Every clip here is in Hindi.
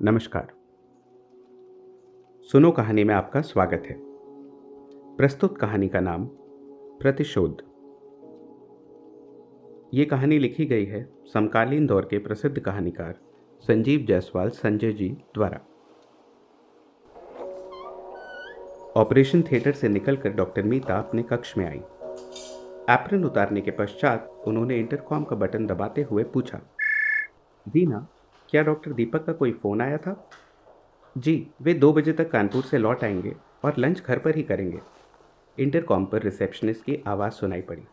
नमस्कार। सुनो कहानी में आपका स्वागत है। प्रस्तुत कहानी का नाम प्रतिशोध। ये कहानी लिखी गई है समकालीन दौर के प्रसिद्ध कहानीकार संजीव जायसवाल संजय जी द्वारा। ऑपरेशन थिएटर से निकलकर डॉक्टर मीता अपने कक्ष में आई। एप्रन उतारने के पश्चात उन्होंने इंटरकॉम का बटन दबाते हुए पूछा, दीना, क्या डॉक्टर दीपक का कोई फ़ोन आया था? जी, वे 2 बजे तक कानपुर से लौट आएंगे और लंच घर पर ही करेंगे। इंटरकॉम पर रिसेप्शनिस्ट की आवाज़ सुनाई पड़ी।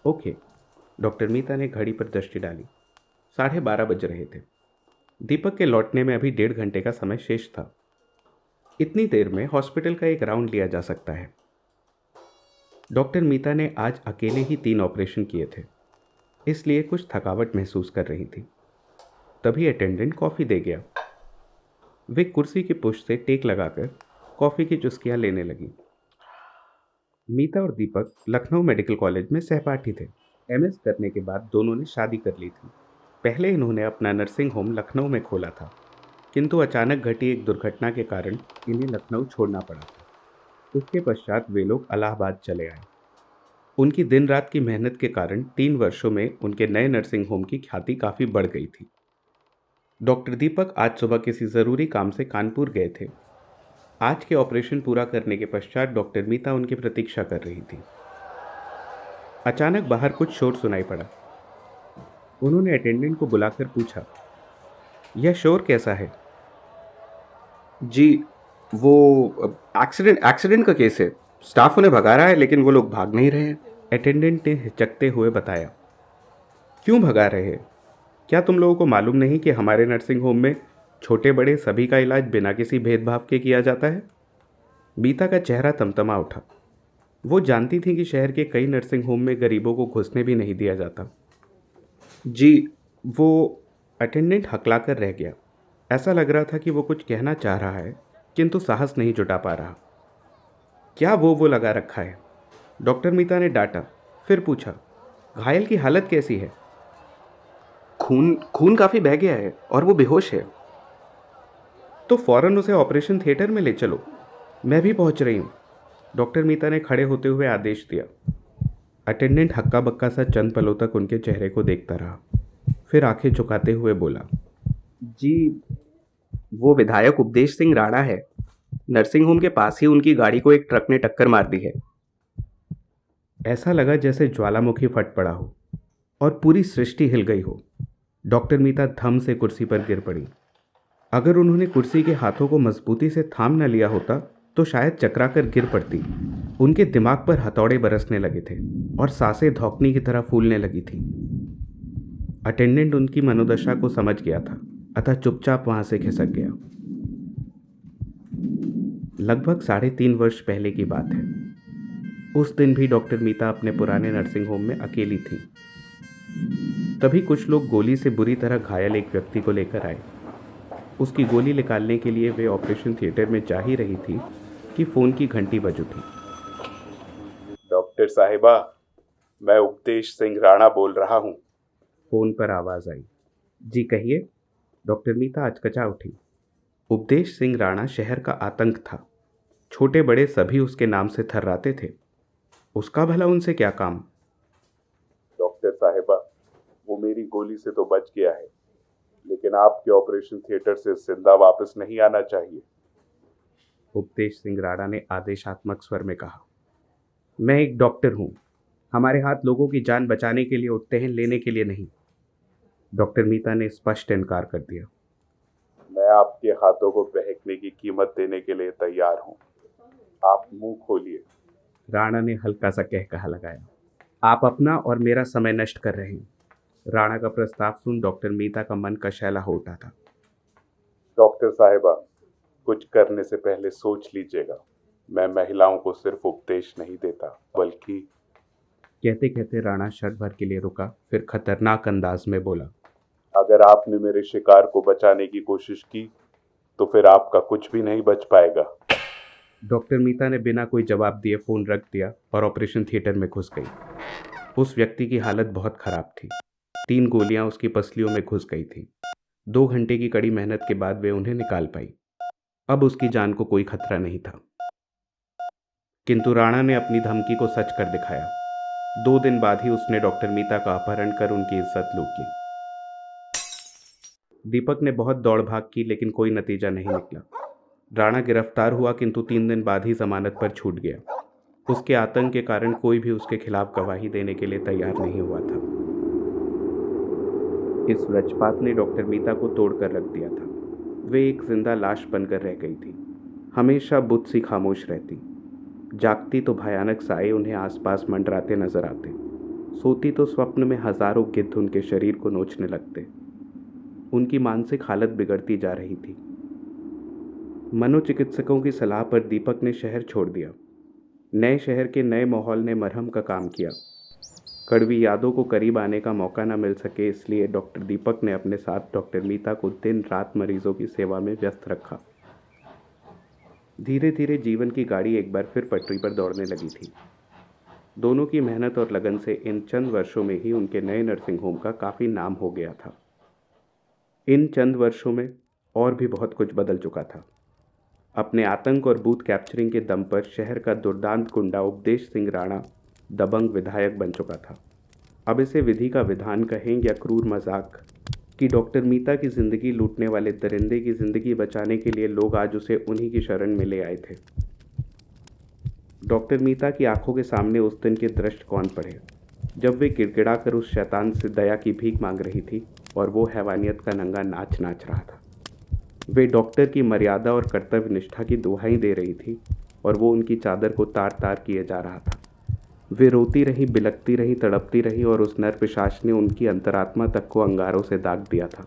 ओके। डॉक्टर मीता ने घड़ी पर दृष्टि डाली। 12:30 बज रहे थे। दीपक के लौटने में अभी 1.5 घंटे का समय शेष था। इतनी देर में हॉस्पिटल का एक राउंड लिया जा सकता है। डॉक्टर मीता ने आज अकेले ही 3 ऑपरेशन किए थे, इसलिए कुछ थकावट महसूस कर रही थी। तभी अटेंडेंट कॉफ़ी दे गया। वे कुर्सी की पुश से टेक लगाकर कॉफ़ी की चुस्कियां लेने लगी। मीता और दीपक लखनऊ मेडिकल कॉलेज में सहपाठी थे। एमएस करने के बाद दोनों ने शादी कर ली थी। पहले इन्होंने अपना नर्सिंग होम लखनऊ में खोला था, किंतु अचानक घटी एक दुर्घटना के कारण इन्हें लखनऊ छोड़ना पड़ा था। उसके पश्चात वे लोग इलाहाबाद चले आए। उनकी दिन रात की मेहनत के कारण 3 वर्षों में उनके नए नर्सिंग होम की ख्याति काफ़ी बढ़ गई थी। डॉक्टर दीपक आज सुबह किसी ज़रूरी काम से कानपुर गए थे। आज के ऑपरेशन पूरा करने के पश्चात डॉक्टर मीता उनकी प्रतीक्षा कर रही थी। अचानक बाहर कुछ शोर सुनाई पड़ा। उन्होंने अटेंडेंट को बुलाकर पूछा, यह शोर कैसा है? जी, वो एक्सीडेंट का केस है। स्टाफ उन्हें भगा रहा है, लेकिन वो लोग भाग नहीं रहे हैं। अटेंडेंट ने हिचकते हुए बताया। क्यों भगा रहे हैं? क्या तुम लोगों को मालूम नहीं कि हमारे नर्सिंग होम में छोटे बड़े सभी का इलाज बिना किसी भेदभाव के किया जाता है? मीता का चेहरा तमतमा उठा। वो जानती थी कि शहर के कई नर्सिंग होम में गरीबों को घुसने भी नहीं दिया जाता। जी, वो अटेंडेंट हकलाकर रह गया। ऐसा लग रहा था कि वो कुछ कहना चाह रहा है, किंतु साहस नहीं जुटा पा रहा। क्या वो लगा रखा है? डॉक्टर मीता ने डांटा। फिर पूछा, घायल की हालत कैसी है? खून काफ़ी बह गया है और वो बेहोश है। तो फौरन उसे ऑपरेशन थिएटर में ले चलो। मैं भी पहुंच रही हूँ। डॉक्टर मीता ने खड़े होते हुए आदेश दिया। अटेंडेंट हक्का बक्का सा चंद पलों तक उनके चेहरे को देखता रहा, फिर आंखें झुकाते हुए बोला, जी, वो विधायक उपदेश सिंह राणा है। नर्सिंग होम के पास ही उनकी गाड़ी को एक ट्रक ने टक्कर मार दी है। ऐसा लगा जैसे ज्वालामुखी फट पड़ा हो और पूरी सृष्टि हिल गई हो। डॉक्टर मीता धम से कुर्सी पर गिर पड़ी। अगर उन्होंने कुर्सी के हाथों को मजबूती से थाम न लिया होता तो शायद चकराकर गिर पड़ती। उनके दिमाग पर हथौड़े बरसने लगे थे और सांसें धौंकनी की तरह फूलने लगी थी। अटेंडेंट उनकी मनोदशा को समझ गया था, अतः चुपचाप वहां से खिसक गया। लगभग 3.5 वर्ष पहले की बात है। उस दिन भी डॉक्टर मीता अपने पुराने नर्सिंग होम में अकेली थी। तभी कुछ लोग गोली से बुरी तरह घायल एक व्यक्ति को लेकर आए। उसकी गोली निकालने के लिए वे ऑपरेशन थिएटर में जा ही रही थी कि फ़ोन की घंटी बज उठी। डॉक्टर साहिबा, मैं उपदेश सिंह राणा बोल रहा हूँ। फ़ोन पर आवाज़ आई। जी कहिए। डॉक्टर मीता अचकचा उठी। उपदेश सिंह राणा शहर का आतंक था। छोटे बड़े सभी उसके नाम से थर्राते थे। उसका भला उनसे क्या काम? डॉक्टर साहिबा, वो मेरी गोली से तो बच गया है, लेकिन आपके ऑपरेशन थिएटर से जिंदा वापस नहीं आना चाहिए। उपदेश सिंह राणा ने आदेशात्मक स्वर में कहा। मैं एक डॉक्टर हूँ। हमारे हाथ लोगों की जान बचाने के लिए उठते हैं, लेने के लिए नहीं। डॉक्टर मीता ने स्पष्ट इनकार कर दिया। मैं आपके हाथों को बहकने की कीमत देने के लिए तैयार हूँ। आप मुंह खोलिए। राणा ने हल्का सा कहकहा लगाया। आप अपना और मेरा समय नष्ट कर रहे हैं। राणा का प्रस्ताव सुन डॉक्टर मीता का मन कशैला हो उठा था। डॉक्टर साहिबा, कुछ करने से पहले सोच लीजिएगा। मैं महिलाओं को सिर्फ उपदेश नहीं देता, बल्कि... कहते कहते राणा क्षण भर के लिए रुका, फिर खतरनाक अंदाज में बोला, अगर आपने मेरे शिकार को बचाने की कोशिश की तो फिर आपका कुछ भी नहीं बच पाएगा। डॉक्टर मीता ने बिना कोई जवाब दिए फ़ोन रख दिया और ऑपरेशन थिएटर में घुस गई। उस व्यक्ति की हालत बहुत खराब थी। 3 गोलियां उसकी पसलियों में घुस गई थी। 2 घंटे की कड़ी मेहनत के बाद वे उन्हें निकाल पाई। अब उसकी जान को कोई खतरा नहीं था। किंतु राणा ने अपनी धमकी को सच कर दिखाया। 2 दिन बाद ही उसने डॉक्टर मीता का अपहरण कर उनकी इज्जत लूट ली। दीपक ने बहुत दौड़ भाग की, लेकिन कोई नतीजा नहीं निकला। राणा गिरफ्तार हुआ, किंतु 3 दिन बाद ही जमानत पर छूट गया। उसके आतंक के कारण कोई भी उसके खिलाफ गवाही देने के लिए तैयार नहीं हुआ था। इस वज्रपात ने डॉक्टर मीता को तोड़कर रख दिया था। वे एक जिंदा लाश बनकर रह गई थी। हमेशा बुत सी खामोश रहती। जागती तो भयानक साए उन्हें आसपास मंडराते नजर आते। सोती तो स्वप्न में हजारों गिद्ध उनके शरीर को नोचने लगते। उनकी मानसिक हालत बिगड़ती जा रही थी। मनोचिकित्सकों की सलाह पर दीपक ने शहर छोड़ दिया। नए शहर के नए माहौल ने मरहम का काम किया। कड़वी यादों को करीब आने का मौका न मिल सके, इसलिए डॉक्टर दीपक ने अपने साथ डॉक्टर मीता को दिन रात मरीजों की सेवा में व्यस्त रखा। धीरे धीरे जीवन की गाड़ी एक बार फिर पटरी पर दौड़ने लगी थी। दोनों की मेहनत और लगन से इन चंद वर्षों में ही उनके नए नर्सिंग होम का काफ़ी नाम हो गया था। इन चंद वर्षों में और भी बहुत कुछ बदल चुका था। अपने आतंक और बूथ कैप्चरिंग के दम पर शहर का दुर्दांत गुंडा उपदेश सिंह राणा दबंग विधायक बन चुका था। अब इसे विधि का विधान कहें या क्रूर मजाक कि डॉक्टर मीता की जिंदगी लूटने वाले दरिंदे की जिंदगी बचाने के लिए लोग आज उसे उन्हीं की शरण में ले आए थे। डॉक्टर मीता की आंखों के सामने उस दिन के दृश्य कौन पड़े, जब वे गिड़गिड़ा कर उस शैतान से दया की भीख मांग रही थी और वो हैवानियत का नंगा नाच नाच रहा था। वे डॉक्टर की मर्यादा और कर्तव्य निष्ठा की दुहाई दे रही थी और वो उनकी चादर को तार तार किए जा रहा था। वे रोती रही, बिलकती रही, तड़पती रही और उस नर पिशाच ने उनकी अंतरात्मा तक को अंगारों से दाग दिया था।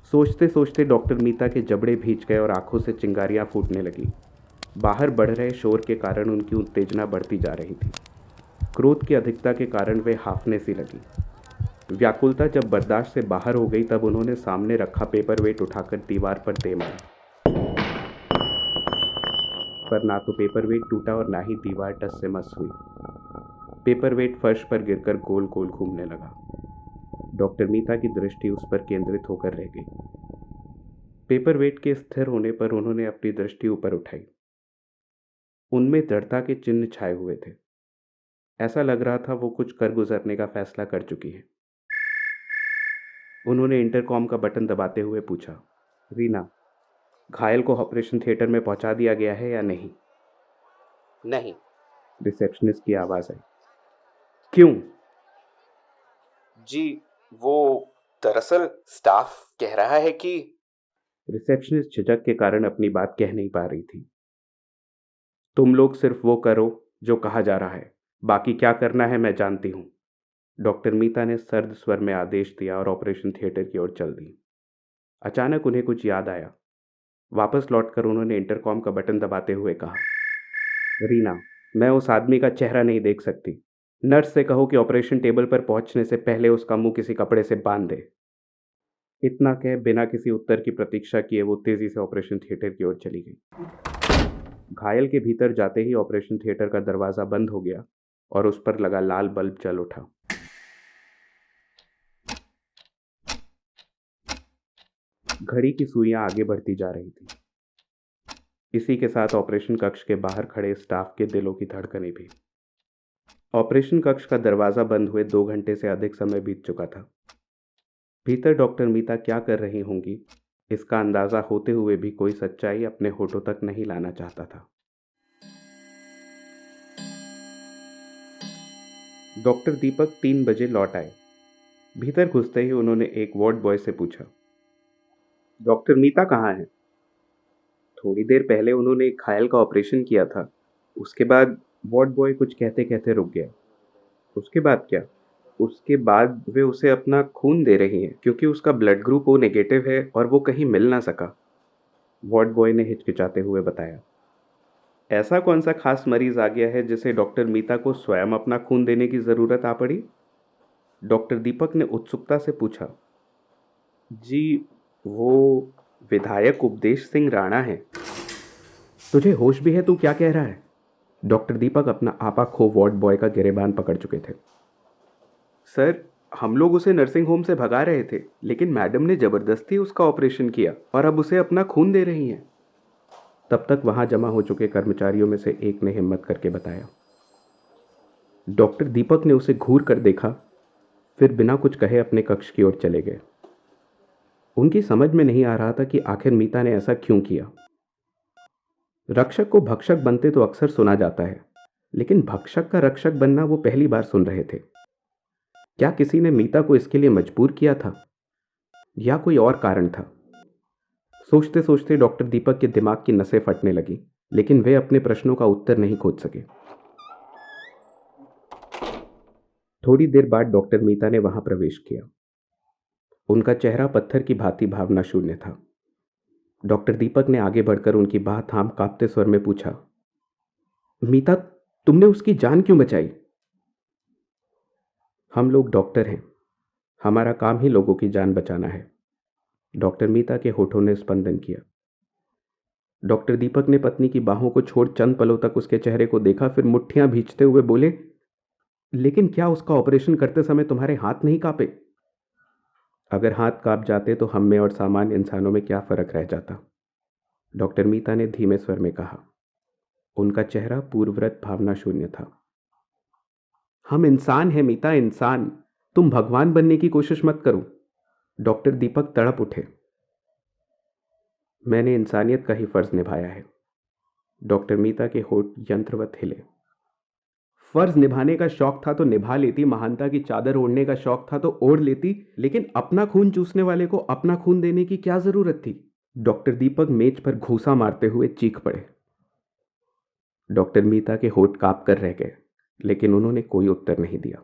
सोचते सोचते डॉक्टर मीता के जबड़े भींच गए और आंखों से चिंगारियां फूटने लगी। बाहर बढ़ रहे शोर के कारण उनकी उत्तेजना बढ़ती जा रही थी। क्रोध की अधिकता के कारण वे हाफने सी लगी। व्याकुलता जब बर्दाश्त से बाहर हो गई, तब उन्होंने सामने रखा पेपर वेट उठाकर दीवार पर दे मारा। पर ना तो पेपर वेट टूटा और ना ही दीवार टस से मस हुई। पेपर वेट फर्श पर गिरकर गोल गोल घूमने लगा। डॉक्टर मीता की दृष्टि उस पर केंद्रित होकर रह गई। पेपर वेट के स्थिर होने पर उन्होंने अपनी दृष्टि ऊपर उठाई। उनमें दृढ़ता के चिन्ह छाए हुए थे। ऐसा लग रहा था वो कुछ कर गुजरने का फैसला कर चुकी है। उन्होंने इंटरकॉम का बटन दबाते हुए पूछा, रीना, घायल को ऑपरेशन थिएटर में पहुंचा दिया गया है या नहीं? नहीं। रिसेप्शनिस्ट की आवाज़ आई। क्यों? जी, वो दरअसल स्टाफ कह रहा है कि। रिसेप्शनिस्ट झिझक के कारण अपनी बात कह नहीं पा रही थी। तुम लोग सिर्फ वो करो जो कहा जा रहा है, बाकी क्या करना है मैं जानती हूँ। डॉक्टर मीता ने सर्द स्वर में आदेश दिया और ऑपरेशन थिएटर की ओर चल दी। अचानक उन्हें कुछ याद आया। वापस लौटकर उन्होंने इंटरकॉम का बटन दबाते हुए कहा, रीना, मैं उस आदमी का चेहरा नहीं देख सकती। नर्स से कहो कि ऑपरेशन टेबल पर पहुंचने से पहले उसका मुंह किसी कपड़े से बांध दे। इतना कह बिना किसी उत्तर की प्रतीक्षा किए वो तेजी से ऑपरेशन थिएटर की ओर चली गई। घायल के भीतर जाते ही ऑपरेशन थिएटर का दरवाजा बंद हो गया और उस पर लगा लाल बल्ब जल उठा। घड़ी की सुइयां आगे बढ़ती जा रही थी। इसी के साथ ऑपरेशन कक्ष के बाहर खड़े स्टाफ के दिलों की धड़कनें भी। ऑपरेशन कक्ष का दरवाजा बंद हुए 2 घंटे से अधिक समय बीत चुका था। भीतर डॉक्टर मीता क्या कर रही होंगी, इसका अंदाजा होते हुए भी कोई सच्चाई अपने होठों तक नहीं लाना चाहता था। डॉक्टर दीपक 3 बजे लौट आए। भीतर घुसते ही उन्होंने एक वार्ड बॉय से पूछा, डॉक्टर मीता कहाँ है? थोड़ी देर पहले उन्होंने एक घायल का ऑपरेशन किया था। उसके बाद वार्ड बॉय कुछ कहते कहते रुक गया। उसके बाद क्या? उसके बाद वे उसे अपना खून दे रही हैं क्योंकि उसका ब्लड ग्रुप ओ नेगेटिव है और वो कहीं मिल ना सका, वार्ड बॉय ने हिचकिचाते हुए बताया। ऐसा कौन सा खास मरीज आ गया है जिसे डॉक्टर मीता को स्वयं अपना खून देने की ज़रूरत आ पड़ी? डॉक्टर दीपक ने उत्सुकता से पूछा। जी, वो विधायक उपदेश सिंह राणा है। तुझे होश भी है? तू क्या कह रहा है? डॉक्टर दीपक अपना आपा खो वार्ड बॉय का गिरेबान पकड़ चुके थे। सर, हम लोग उसे नर्सिंग होम से भगा रहे थे, लेकिन मैडम ने जबरदस्ती उसका ऑपरेशन किया और अब उसे अपना खून दे रही हैं। तब तक वहां जमा हो चुके कर्मचारियों में से एक ने हिम्मत करके बताया। डॉक्टर दीपक ने उसे घूर कर देखा, फिर बिना कुछ कहे अपने कक्ष की ओर चले गए। उनकी समझ में नहीं आ रहा था कि आखिर मीता ने ऐसा क्यों किया। रक्षक को भक्षक बनते तो अक्सर सुना जाता है, लेकिन भक्षक का रक्षक बनना वो पहली बार सुन रहे थे। क्या किसी ने मीता को इसके लिए मजबूर किया था या कोई और कारण था? सोचते सोचते डॉक्टर दीपक के दिमाग की नसें फटने लगी, लेकिन वे अपने प्रश्नों का उत्तर नहीं खोज सके। थोड़ी देर बाद डॉक्टर मीता ने वहां प्रवेश किया। उनका चेहरा पत्थर की भांति भावना शून्य था। डॉक्टर दीपक ने आगे बढ़कर उनकी बाह थाम कांपते स्वर में पूछा, मीता, तुमने उसकी जान क्यों बचाई? हम लोग डॉक्टर हैं, हमारा काम ही लोगों की जान बचाना है। डॉक्टर मीता के होठों ने स्पंदन किया। डॉक्टर दीपक ने पत्नी की बाहों को छोड़ चंद पलों तक उसके चेहरे को देखा, फिर मुट्ठियां भींचते हुए बोले, लेकिन क्या उसका ऑपरेशन करते समय तुम्हारे हाथ नहीं कांपे? अगर हाथ कांप जाते तो हम में और सामान्य इंसानों में क्या फर्क रह जाता? डॉक्टर मीता ने धीमे स्वर में कहा। उनका चेहरा पूर्ववत भावना शून्य था। हम इंसान हैं मीता, इंसान। तुम भगवान बनने की कोशिश मत करो। डॉक्टर दीपक तड़प उठे। मैंने इंसानियत का ही फर्ज निभाया है। डॉक्टर मीता के होठ यंत्रवत हिले। फर्ज निभाने का शौक था तो निभा लेती, महानता की चादर ओढ़ने का शौक था तो ओढ़ लेती, लेकिन अपना खून चूसने वाले को अपना खून देने की क्या जरूरत थी? डॉक्टर दीपक मेज पर घूंसा मारते हुए चीख पड़े। डॉक्टर मीता के होठ कांप कर रह गए, लेकिन उन्होंने कोई उत्तर नहीं दिया।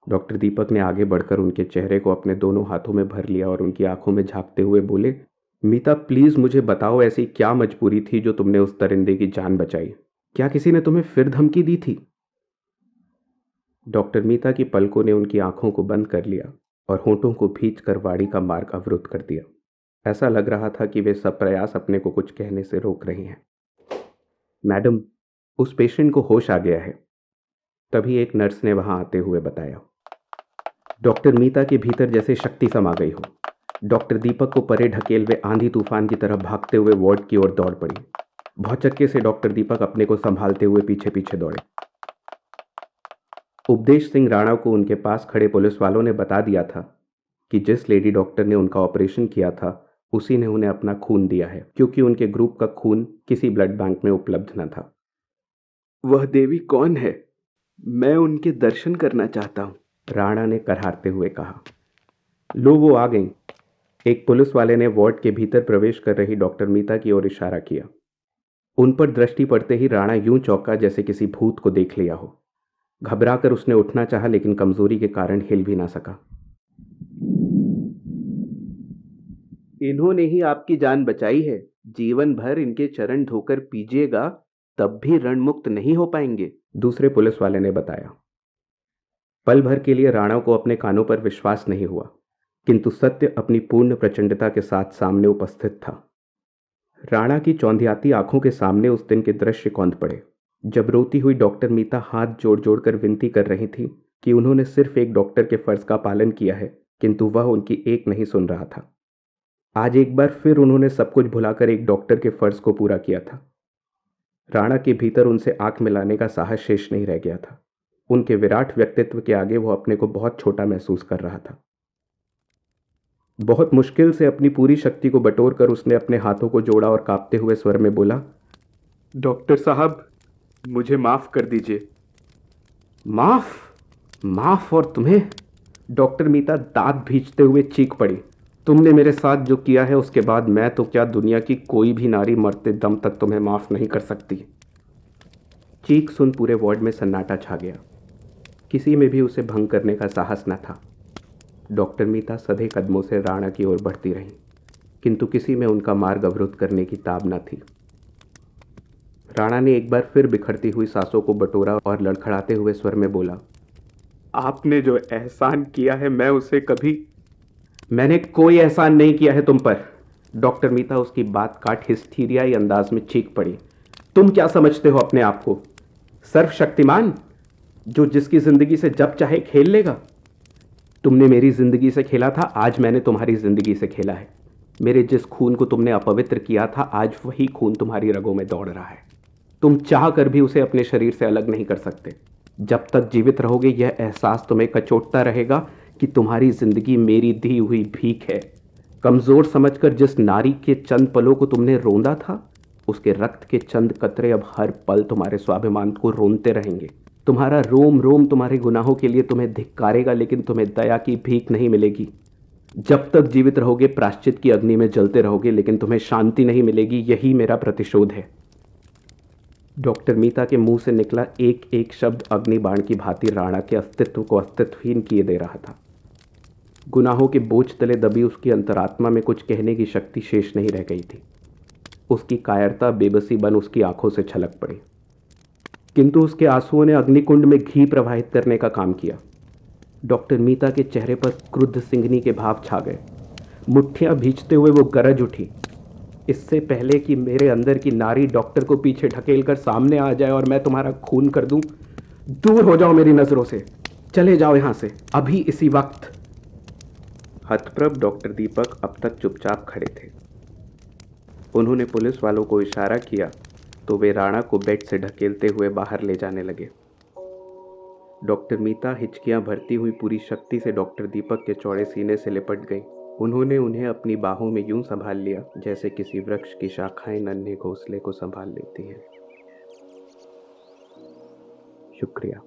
डॉक्टर दीपक ने आगे बढ़कर उनके चेहरे को अपने दोनों हाथों में भर लिया और उनकी आंखों में झांकते हुए बोले, मीता प्लीज मुझे बताओ, ऐसी क्या मजबूरी थी जो तुमने उस दरिंदे की जान बचाई? क्या किसी ने तुम्हें फिर धमकी दी थी? डॉक्टर मीता की पलकों ने उनकी आंखों को बंद कर लिया और होंठों को भींच कर वाड़ी का मार्ग अवरुद्ध कर दिया। ऐसा लग रहा था कि वे सब प्रयास अपने को कुछ कहने से रोक रही हैं। मैडम, उस पेशेंट को होश आ गया है, तभी एक नर्स ने वहां आते हुए बताया। डॉक्टर मीता के भीतर जैसे शक्ति समा गई हो। डॉक्टर दीपक को परे ढकेल वे आंधी तूफान की तरह भागते हुए वार्ड की ओर दौड़ पड़ी। भौचक्के से डॉक्टर दीपक अपने को संभालते हुए पीछे पीछे दौड़े। उपदेश सिंह राणा को उनके पास खड़े पुलिस वालों ने बता दिया था कि जिस लेडी डॉक्टर ने उनका ऑपरेशन किया था उसी ने उन्हें अपना खून दिया है, क्योंकि उनके ग्रुप का खून किसी ब्लड बैंक में उपलब्ध न था। वह देवी कौन है? मैं उनके दर्शन करना चाहता हूं, राणा ने करहारते हुए कहा। लो, वो आ गई। एक पुलिस वाले ने वार्ड के भीतर प्रवेश कर रही डॉक्टर मीता की ओर इशारा किया। उन पर दृष्टि पड़ते ही राणा यूं चौंका जैसे किसी भूत को देख लिया हो। घबराकर उसने उठना चाहा, लेकिन कमजोरी के कारण हिल भी ना सका। इन्होंने ही आपकी जान बचाई है। जीवन भर इनके चरण धोकर पीजिएगा, तब भी रण मुक्त नहीं हो पाएंगे, दूसरे पुलिस वाले ने बताया। पल भर के लिए राणा को अपने कानों पर विश्वास नहीं हुआ, किंतु सत्य अपनी पूर्ण प्रचंडता के साथ सामने उपस्थित था। राणा की चौंधियाती आंखों के सामने उस दिन के दृश्य कौंध पड़े, जब रोती हुई डॉक्टर मीता हाथ जोड़ जोड़ कर विनती कर रही थी कि उन्होंने सिर्फ एक डॉक्टर के फर्ज का पालन किया है, किंतु वह उनकी एक नहीं सुन रहा था। आज एक बार फिर उन्होंने सब कुछ भुलाकर एक डॉक्टर के फर्ज को पूरा किया था। राणा के भीतर उनसे आंख मिलाने का साहस शेष नहीं रह गया था। उनके विराट व्यक्तित्व के आगे वो अपने को बहुत छोटा महसूस कर रहा था। बहुत मुश्किल से अपनी पूरी शक्ति को बटोर कर उसने अपने हाथों को जोड़ा और कांपते हुए स्वर में बोला, डॉक्टर साहब, मुझे माफ कर दीजिए। माफ? माफ और तुम्हें? डॉक्टर मीता दांत भींचते हुए चीख पड़ी। तुमने मेरे साथ जो किया है उसके बाद मैं तो क्या, दुनिया की कोई भी नारी मरते दम तक तुम्हें माफ नहीं कर सकती। चीख सुन पूरे वार्ड में सन्नाटा छा गया। किसी में भी उसे भंग करने का साहस न था। डॉक्टर मीता सधे कदमों से राणा की ओर बढ़ती रही, किंतु किसी में उनका मार्ग अवरुद्ध करने की ताब न थी। राणा ने एक बार फिर बिखरती हुई सांसों को बटोरा और लड़खड़ाते हुए स्वर में बोला, आपने जो एहसान किया है मैं उसे कभी। मैंने कोई एहसान नहीं किया है तुम पर। डॉक्टर मीता उसकी बात काट हिस्टीरियाई अंदाज में चीख पड़ी। तुम क्या समझते हो अपने आप को? सर्वशक्तिमान, जो जिसकी जिंदगी से जब चाहे खेल लेगा? तुमने मेरी जिंदगी से खेला था, आज मैंने तुम्हारी जिंदगी से खेला है। मेरे जिस खून को तुमने अपवित्र किया था, आज वही खून तुम्हारी रगों में दौड़ रहा है। तुम चाह कर भी उसे अपने शरीर से अलग नहीं कर सकते। जब तक जीवित रहोगे यह एहसास तुम्हें कचोटता रहेगा कि तुम्हारी जिंदगी मेरी दी हुई भीख है। कमजोर समझकर जिस नारी के चंद पलों को तुमने रोंदा था, उसके रक्त के चंद कतरे अब हर पल तुम्हारे स्वाभिमान को रोनते रहेंगे। तुम्हारा रोम रोम तुम्हारे गुनाहों के लिए तुम्हें धिक्कारेगा, लेकिन तुम्हें दया की भीख नहीं मिलेगी। जब तक जीवित रहोगे प्रायश्चित की अग्नि में जलते रहोगे, लेकिन तुम्हें शांति नहीं मिलेगी। यही मेरा प्रतिशोध है। डॉक्टर मीता के मुंह से निकला एक एक शब्द अग्निबाण की भांति राणा के अस्तित्व को अस्तित्वहीन किए दे रहा था। गुनाहों के बोझ तले दबी उसकी अंतरात्मा में कुछ कहने की शक्ति शेष नहीं रह गई थी। उसकी कायरता बेबसी बन उसकी आंखों से छलक पड़ी, किंतु उसके आंसुओं ने अग्निकुंड में घी प्रवाहित करने का काम किया। डॉक्टर मीता के चेहरे पर क्रुद्ध सिंगनी के भाव छा गए। मुट्ठियां भींचते हुए वो गरज उठी, इससे पहले कि मेरे अंदर की नारी डॉक्टर को पीछे ढकेल कर सामने आ जाए और मैं तुम्हारा खून कर दूं, दूर हो जाओ मेरी नजरों से, चले जाओ यहां से अभी इसी वक्त। हतप्रभ डॉक्टर दीपक अब तक चुपचाप खड़े थे। उन्होंने पुलिस वालों को इशारा किया तो वे राणा को बेड से ढकेलते हुए बाहर ले जाने लगे। डॉक्टर मीता हिचकियां भरती हुई पूरी शक्ति से डॉक्टर दीपक के चौड़े सीने से लिपट गई। उन्होंने उन्हें अपनी बाहों में यूं संभाल लिया जैसे किसी वृक्ष की शाखाएं नन्हे घोंसले को संभाल लेती हैं। शुक्रिया।